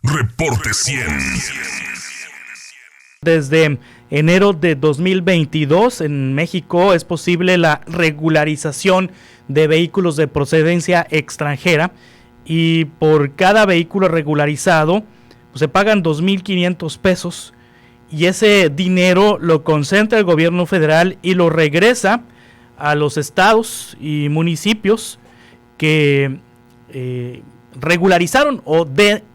Reporte 100. Desde enero de 2022 en México es posible la regularización de vehículos de procedencia extranjera y por cada vehículo regularizado pues, se pagan 2,500 pesos y ese dinero lo concentra el gobierno federal y lo regresa a los estados y municipios que regularizaron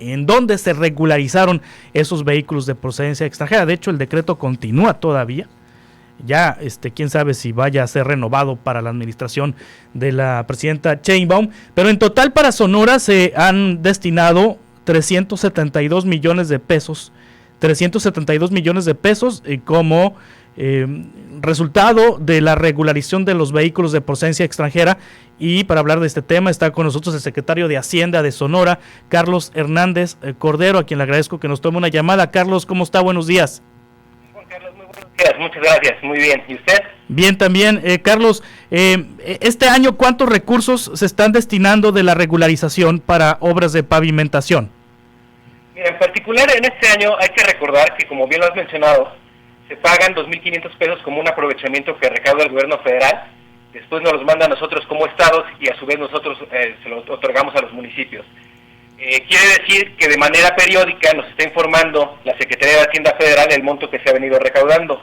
en donde se regularizaron esos vehículos de procedencia extranjera. De hecho, el decreto continúa todavía. Ya, quién sabe si vaya a ser renovado para la administración de la presidenta Sheinbaum. Pero en total para Sonora se han destinado 372 millones de pesos. 372 millones de pesos como resultado de la regularización de los vehículos de procedencia extranjera. Y para hablar de este tema está con nosotros el secretario de Hacienda de Sonora, Carlos Hernández Cordero, a quien le agradezco que nos tome una llamada. Carlos, ¿cómo está? Buenos días. Juan Carlos, muy buenos días, muchas gracias, muy bien. ¿Y usted? Bien, también. Carlos, este año, ¿cuántos recursos se están destinando de la regularización para obras de pavimentación? Mira, en particular en este año hay que recordar que, como bien lo has mencionado, se pagan 2,500 pesos como un aprovechamiento que recauda el gobierno federal. Después nos los manda a nosotros como estados y a su vez nosotros se los otorgamos a los municipios. Quiere decir que de manera periódica nos está informando la Secretaría de Hacienda Federal el monto que se ha venido recaudando.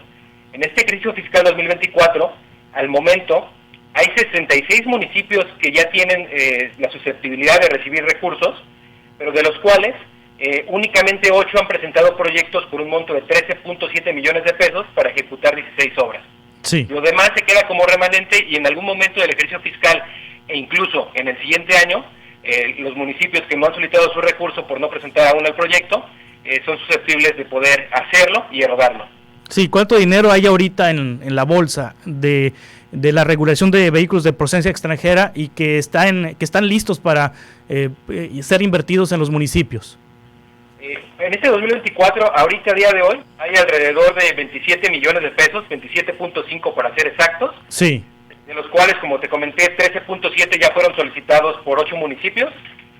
En este ejercicio fiscal 2024, al momento, hay 66 municipios que ya tienen la susceptibilidad de recibir recursos, pero de los cuales únicamente 8 han presentado proyectos por un monto de 13.7 millones de pesos para ejecutar 16 obras. Sí. Lo demás se queda como remanente y en algún momento del ejercicio fiscal e incluso en el siguiente año, los municipios que no han solicitado su recurso por no presentar aún el proyecto son susceptibles de poder hacerlo y erogarlo. Sí, ¿cuánto dinero hay ahorita en la bolsa de la regulación de vehículos de procedencia extranjera y que están listos para ser invertidos en los municipios? En este 2024, ahorita a día de hoy, hay alrededor de 27 millones de pesos, 27.5 para ser exactos. Sí. De los cuales, como te comenté, 13.7 ya fueron solicitados por 8 municipios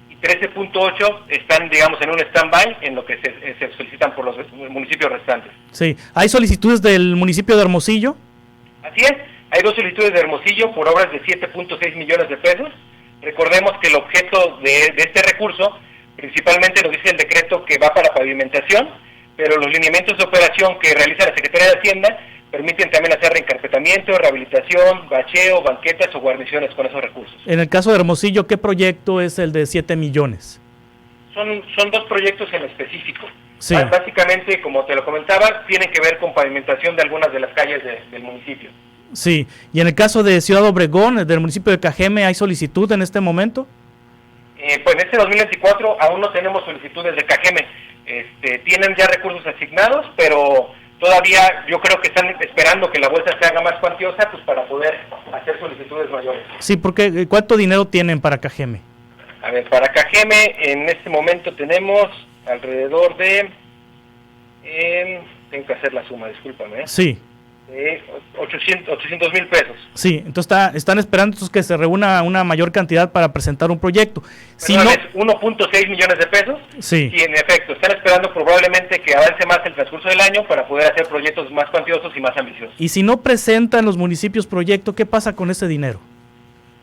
y 13.8 están, digamos, en un stand-by en lo que se solicitan por los municipios restantes. Sí. ¿Hay solicitudes del municipio de Hermosillo? Así es. Hay 2 solicitudes de Hermosillo por obras de 7.6 millones de pesos. Recordemos que el objeto de este recurso principalmente nos dice el decreto que va para pavimentación, pero los lineamientos de operación que realiza la Secretaría de Hacienda permiten también hacer reencarpetamiento, rehabilitación, bacheo, banquetas o guarniciones con esos recursos. En el caso de Hermosillo, ¿qué proyecto es el de 7 millones? Son 2 proyectos en específico. Sí. Básicamente, como te lo comentaba, tienen que ver con pavimentación de algunas de las calles del municipio. Sí. ¿Y en el caso de Ciudad Obregón, del municipio de Cajeme, hay solicitud en este momento? Pues en este 2024 aún no tenemos solicitudes de Cajeme. Tienen ya recursos asignados, pero todavía yo creo que están esperando que la bolsa se haga más cuantiosa pues para poder hacer solicitudes mayores. Sí, porque ¿cuánto dinero tienen para Cajeme? A ver, para Cajeme en este momento tenemos alrededor de... tengo que hacer la suma, discúlpame. Sí. 800 mil pesos. Sí, entonces están esperando que se reúna una mayor cantidad para presentar un proyecto. Si no, 1.6 millones de pesos. Sí. Y en efecto, están esperando probablemente que avance más el transcurso del año para poder hacer proyectos más cuantiosos y más ambiciosos. Y si no presentan los municipios proyecto, ¿qué pasa con ese dinero?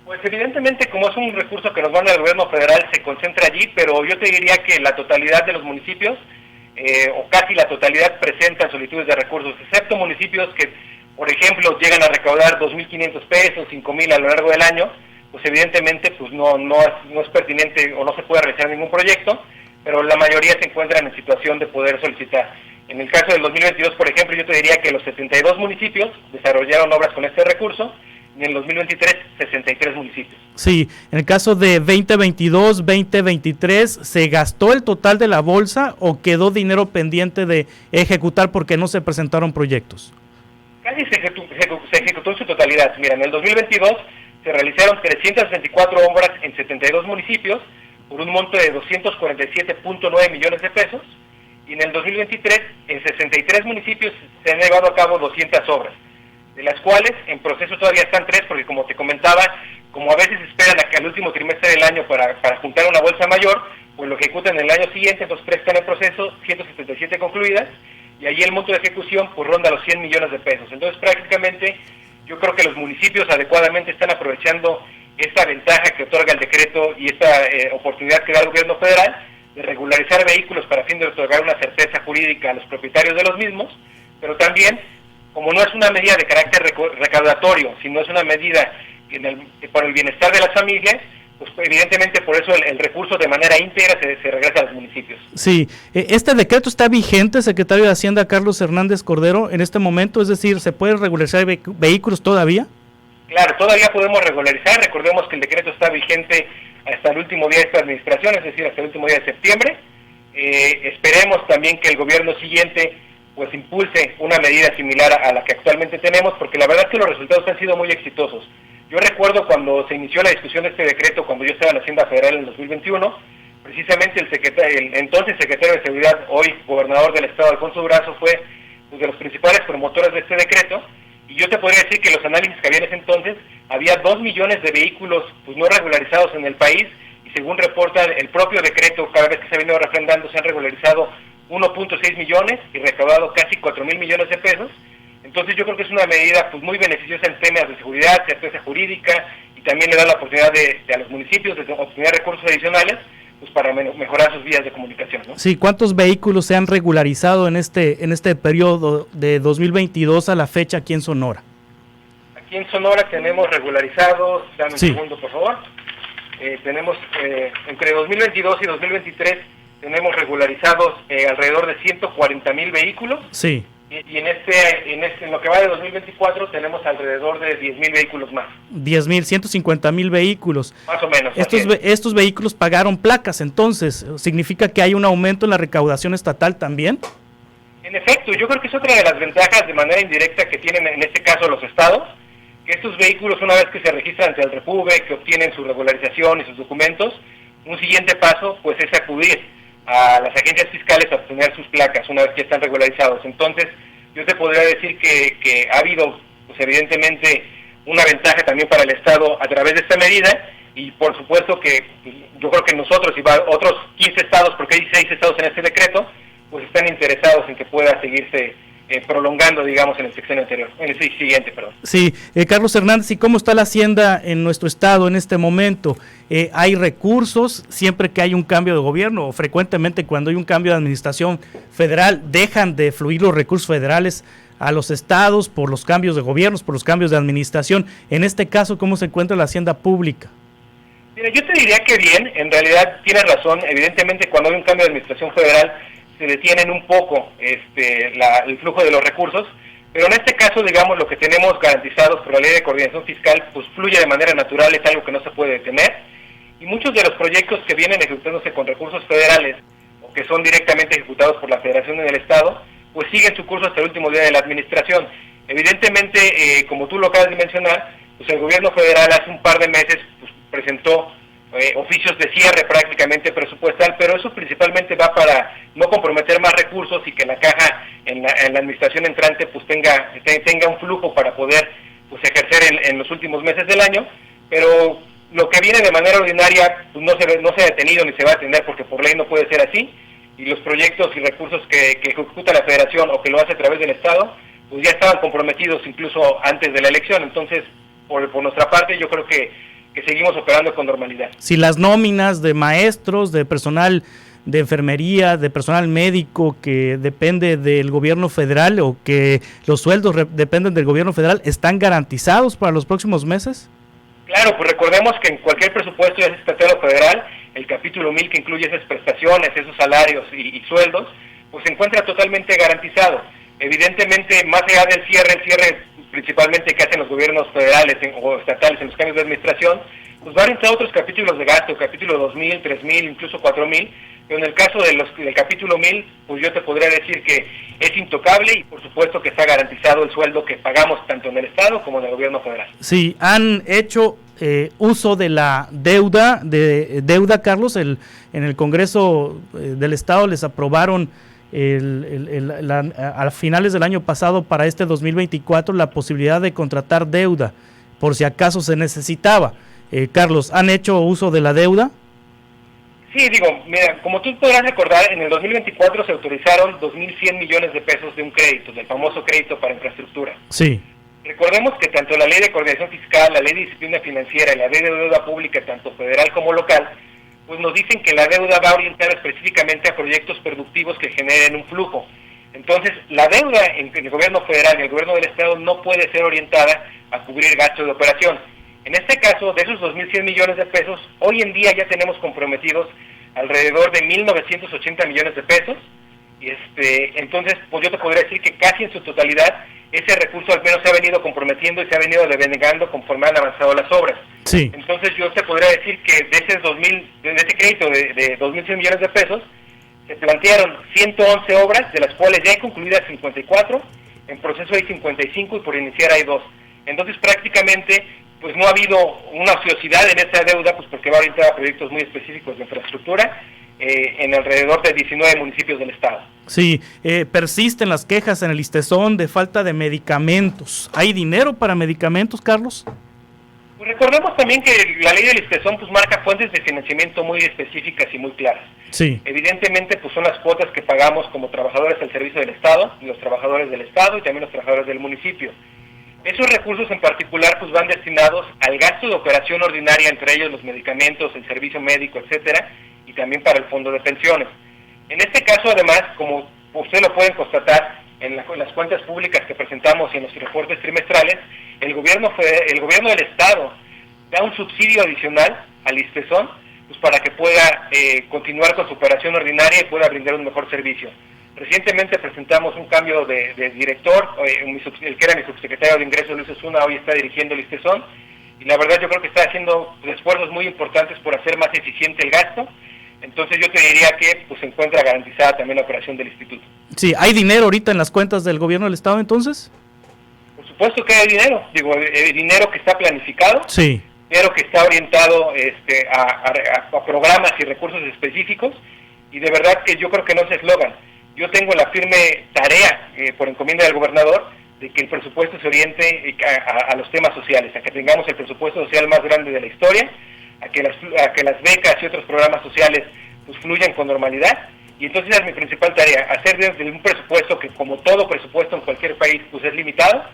Pues evidentemente, como es un recurso que nos manda el gobierno federal, se concentra allí, pero yo te diría que la totalidad de los municipios o casi la totalidad presentan solicitudes de recursos, excepto municipios que, por ejemplo, llegan a recaudar 2,500 pesos, 5,000 a lo largo del año, pues evidentemente pues no es pertinente o no se puede realizar ningún proyecto, pero la mayoría se encuentran en situación de poder solicitar. En el caso del 2022, por ejemplo, yo te diría que los 72 municipios desarrollaron obras con este recurso, y en el 2023, 63 municipios. Sí, en el caso de 2022, 2023, ¿se gastó el total de la bolsa o quedó dinero pendiente de ejecutar porque no se presentaron proyectos? Casi se ejecutó en su totalidad. Mira, en el 2022 se realizaron 324 obras en 72 municipios por un monto de 247.9 millones de pesos, y en el 2023 en 63 municipios se han llevado a cabo 200 obras, de las cuales en proceso todavía están 3, porque como te comentaba, como a veces esperan a que al último trimestre del año para juntar una bolsa mayor, pues lo ejecutan en el año siguiente, entonces prestan el proceso, 177 concluidas, y allí el monto de ejecución pues ronda los 100 millones de pesos. Entonces prácticamente yo creo que los municipios adecuadamente están aprovechando esta ventaja que otorga el decreto y esta oportunidad que da el gobierno federal de regularizar vehículos para fin de otorgar una certeza jurídica a los propietarios de los mismos, pero también, como no es una medida de carácter recaudatorio, sino es una medida para el bienestar de las familias, pues evidentemente por eso el recurso de manera íntegra se regresa a los municipios. Sí, ¿este decreto está vigente, secretario de Hacienda Carlos Hernández Cordero, en este momento? Es decir, ¿se pueden regularizar vehículos todavía? Claro, todavía podemos regularizar. Recordemos que el decreto está vigente hasta el último día de esta administración, es decir, hasta el último día de septiembre. Esperemos también que el gobierno siguiente pues impulse una medida similar a la que actualmente tenemos, porque la verdad es que los resultados han sido muy exitosos. Yo recuerdo cuando se inició la discusión de este decreto, cuando yo estaba en la Hacienda Federal en el 2021, precisamente el entonces secretario de Seguridad, hoy gobernador del estado, Alfonso Durazo, fue pues, de los principales promotores de este decreto, y yo te podría decir que los análisis que había en ese entonces, había 2 millones de vehículos pues no regularizados en el país, y según reporta el propio decreto, cada vez que se ha venido refrendando, se han regularizado 1.6 millones y recaudado casi 4,000 millones de pesos. Entonces yo creo que es una medida pues muy beneficiosa en temas de seguridad, certeza jurídica, y también le da la oportunidad a los municipios de obtener recursos adicionales pues para mejorar sus vías de comunicación, ¿no? Sí, ¿cuántos vehículos se han regularizado en este periodo de 2022 a la fecha aquí en Sonora? Aquí en Sonora tenemos regularizados, dame un segundo por favor, tenemos entre 2022 y 2023 tenemos regularizados alrededor de 140,000 vehículos. Sí. Y en lo que va de 2024 tenemos alrededor de 10,000 vehículos más. 10,000, 150,000 vehículos. Más o menos. Estos vehículos pagaron placas, entonces, ¿significa que hay un aumento en la recaudación estatal también? En efecto, yo creo que es otra de las ventajas de manera indirecta que tienen en este caso los estados, que estos vehículos una vez que se registran ante el Repube, que obtienen su regularización y sus documentos, un siguiente paso pues es acudir a las agencias fiscales a obtener sus placas una vez que están regularizados. Entonces yo te podría decir que ha habido pues evidentemente una ventaja también para el Estado a través de esta medida, y por supuesto que yo creo que nosotros y otros 15 estados, porque hay 6 estados en este decreto, pues están interesados en que pueda seguirse prolongando, digamos, en el sexenio anterior, en el siguiente, perdón. Sí, Carlos Hernández, ¿y cómo está la hacienda en nuestro estado en este momento? ¿Hay recursos siempre que hay un cambio de gobierno, o frecuentemente cuando hay un cambio de administración federal dejan de fluir los recursos federales a los estados por los cambios de gobiernos, por los cambios de administración? En este caso, ¿cómo se encuentra la hacienda pública? Mira, yo te diría que bien, en realidad tienes razón, evidentemente cuando hay un cambio de administración federal se detienen un poco el flujo de los recursos, pero en este caso, digamos, lo que tenemos garantizados por la Ley de Coordinación Fiscal, pues fluye de manera natural, es algo que no se puede detener, y muchos de los proyectos que vienen ejecutándose con recursos federales, o que son directamente ejecutados por la Federación en el Estado, pues siguen su curso hasta el último día de la administración. Evidentemente, como tú lo acabas de mencionar, pues el gobierno federal hace un par de meses pues, presentó oficios de cierre prácticamente presupuestal, pero eso principalmente va para no comprometer más recursos y que la caja en la administración entrante pues tenga un flujo para poder pues ejercer en los últimos meses del año, pero lo que viene de manera ordinaria pues no se ha detenido ni se va a detener, porque por ley no puede ser así, y los proyectos y recursos que ejecuta la Federación o que lo hace a través del Estado pues ya estaban comprometidos incluso antes de la elección. Entonces por nuestra parte yo creo que seguimos operando con normalidad. Si las nóminas de maestros, de personal de enfermería, de personal médico que depende del gobierno federal, o que los sueldos dependen del gobierno federal, ¿están garantizados para los próximos meses? Claro, pues recordemos que en cualquier presupuesto, ya sea estatal o federal, el capítulo 1000 que incluye esas prestaciones, esos salarios y sueldos, pues se encuentra totalmente garantizado. Evidentemente, más allá del cierre, el cierre principalmente que hacen los gobiernos federales o estatales en los cambios de administración, pues va a orientar otros capítulos de gasto, capítulo 2000, 3000, incluso 4000, pero en el caso del capítulo 1000, pues yo te podría decir que es intocable, y por supuesto que está garantizado el sueldo que pagamos tanto en el Estado como en el gobierno federal. Sí, han hecho uso de la deuda, Carlos. En el Congreso del Estado les aprobaron a finales del año pasado, para este 2024, la posibilidad de contratar deuda por si acaso se necesitaba. Carlos, ¿han hecho uso de la deuda? Sí, digo, mira, como tú podrás recordar, en el 2024 se autorizaron 2.100 millones de pesos de un crédito, del famoso crédito para infraestructura. Sí. Recordemos que tanto la Ley de Coordinación Fiscal, la Ley de Disciplina Financiera y la Ley de Deuda Pública, tanto federal como local, pues nos dicen que la deuda va orientada específicamente a proyectos productivos que generen un flujo. Entonces, la deuda en el gobierno federal y el gobierno del estado no puede ser orientada a cubrir gastos de operación. En este caso, de esos 2.100 millones de pesos, hoy en día ya tenemos comprometidos alrededor de 1.980 millones de pesos. Entonces, pues yo te podría decir que casi en su totalidad ese recurso al menos se ha venido comprometiendo y se ha venido devengando conforme han avanzado las obras. Sí. Entonces yo te podría decir que de ese crédito de 2.100 millones de pesos, se plantearon 111 obras, de las cuales ya hay concluidas 54, en proceso hay 55 y por iniciar hay 2. Entonces prácticamente pues no ha habido una ociosidad en esta deuda, pues porque va orientada a proyectos muy específicos de infraestructura en alrededor de 19 municipios del estado. Sí, persisten las quejas en el ISSSTEZON de falta de medicamentos. ¿Hay dinero para medicamentos, Carlos? Pues recordemos también que la ley del ISSSTEZON pues marca fuentes de financiamiento muy específicas y muy claras. Sí. Evidentemente pues son las cuotas que pagamos como trabajadores al servicio del Estado, los trabajadores del Estado y también los trabajadores del municipio. Esos recursos en particular pues van destinados al gasto de operación ordinaria, entre ellos los medicamentos, el servicio médico, etcétera, y también para el fondo de pensiones. En este caso, además, como ustedes lo pueden constatar en las cuentas públicas que presentamos y en los reportes trimestrales, el gobierno del Estado da un subsidio adicional al ISSSTEZON pues para que pueda continuar con su operación ordinaria y pueda brindar un mejor servicio. Recientemente presentamos un cambio de director, el que era mi subsecretario de Ingresos, Luis Osuna, hoy está dirigiendo el ISSSTEZON, y la verdad yo creo que está haciendo esfuerzos muy importantes por hacer más eficiente el gasto. Entonces yo te diría que pues se encuentra garantizada también la operación del instituto. Sí, ¿hay dinero ahorita en las cuentas del gobierno del estado entonces? Por supuesto que hay dinero, dinero que está planificado, sí, dinero que está orientado a programas y recursos específicos, y de verdad que yo creo que no es eslogan. Yo tengo la firme tarea, por encomienda del gobernador, de que el presupuesto se oriente a los temas sociales, a que tengamos el presupuesto social más grande de la historia, a que las becas y otros programas sociales pues fluyan con normalidad, y entonces esa es mi principal tarea, hacer desde un presupuesto que, como todo presupuesto en cualquier país, pues es limitado,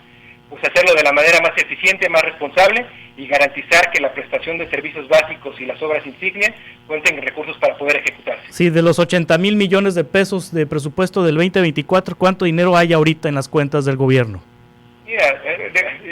pues hacerlo de la manera más eficiente, más responsable, y garantizar que la prestación de servicios básicos y las obras insignia cuenten recursos para poder ejecutarse. Sí, de los 80,000 millones de pesos de presupuesto del 2024, ¿cuánto dinero hay ahorita en las cuentas del gobierno? Mira,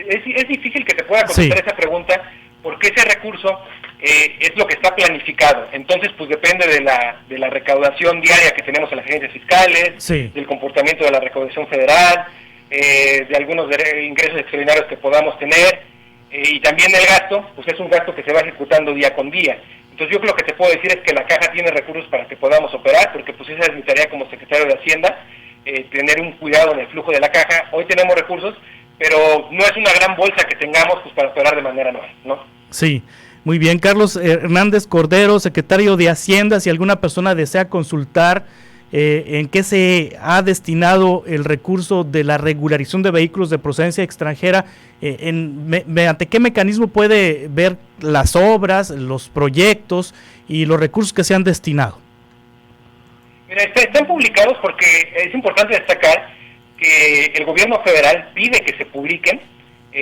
es difícil que te pueda contestar esa pregunta, porque ese recurso es lo que está planificado. Entonces, pues depende de la recaudación diaria que tenemos en las agencias fiscales, sí, del comportamiento de la recaudación federal, de algunos ingresos extraordinarios que podamos tener, y también el gasto, pues es un gasto que se va ejecutando día con día. Entonces yo lo que te puedo decir es que la caja tiene recursos para que podamos operar, porque pues esa es mi tarea como secretario de Hacienda, tener un cuidado en el flujo de la caja. Hoy tenemos recursos, pero no es una gran bolsa que tengamos pues para operar de manera anual, ¿no? Sí, muy bien. Carlos Hernández Cordero, secretario de Hacienda, si alguna persona desea consultar en qué se ha destinado el recurso de la regularización de vehículos de procedencia extranjera, mediante qué mecanismo puede ver las obras, los proyectos y los recursos que se han destinado. Mira, están publicados porque es importante destacar que el gobierno federal pide que se publiquen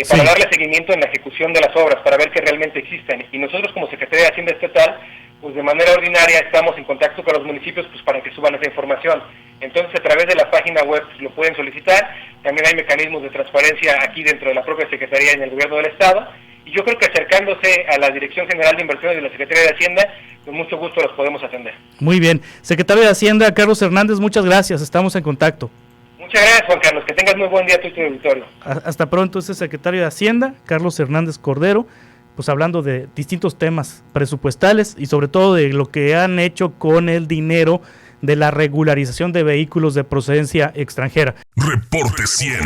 para darle seguimiento en la ejecución de las obras, para ver que realmente existen. Y nosotros como Secretaría de Hacienda Estatal, pues de manera ordinaria estamos en contacto con los municipios pues para que suban esa información. Entonces a través de la página web lo pueden solicitar. También hay mecanismos de transparencia aquí dentro de la propia Secretaría en el gobierno del Estado. Y yo creo que acercándose a la Dirección General de Inversiones de la Secretaría de Hacienda, con mucho gusto los podemos atender. Muy bien. Secretario de Hacienda, Carlos Hernández, muchas gracias. Estamos en contacto. Muchas gracias, Juan Carlos. Que tengas muy buen día tú y tu auditorio. Hasta pronto. Este es el secretario de Hacienda, Carlos Hernández Cordero, pues hablando de distintos temas presupuestales y sobre todo de lo que han hecho con el dinero de la regularización de vehículos de procedencia extranjera. Reporte 100.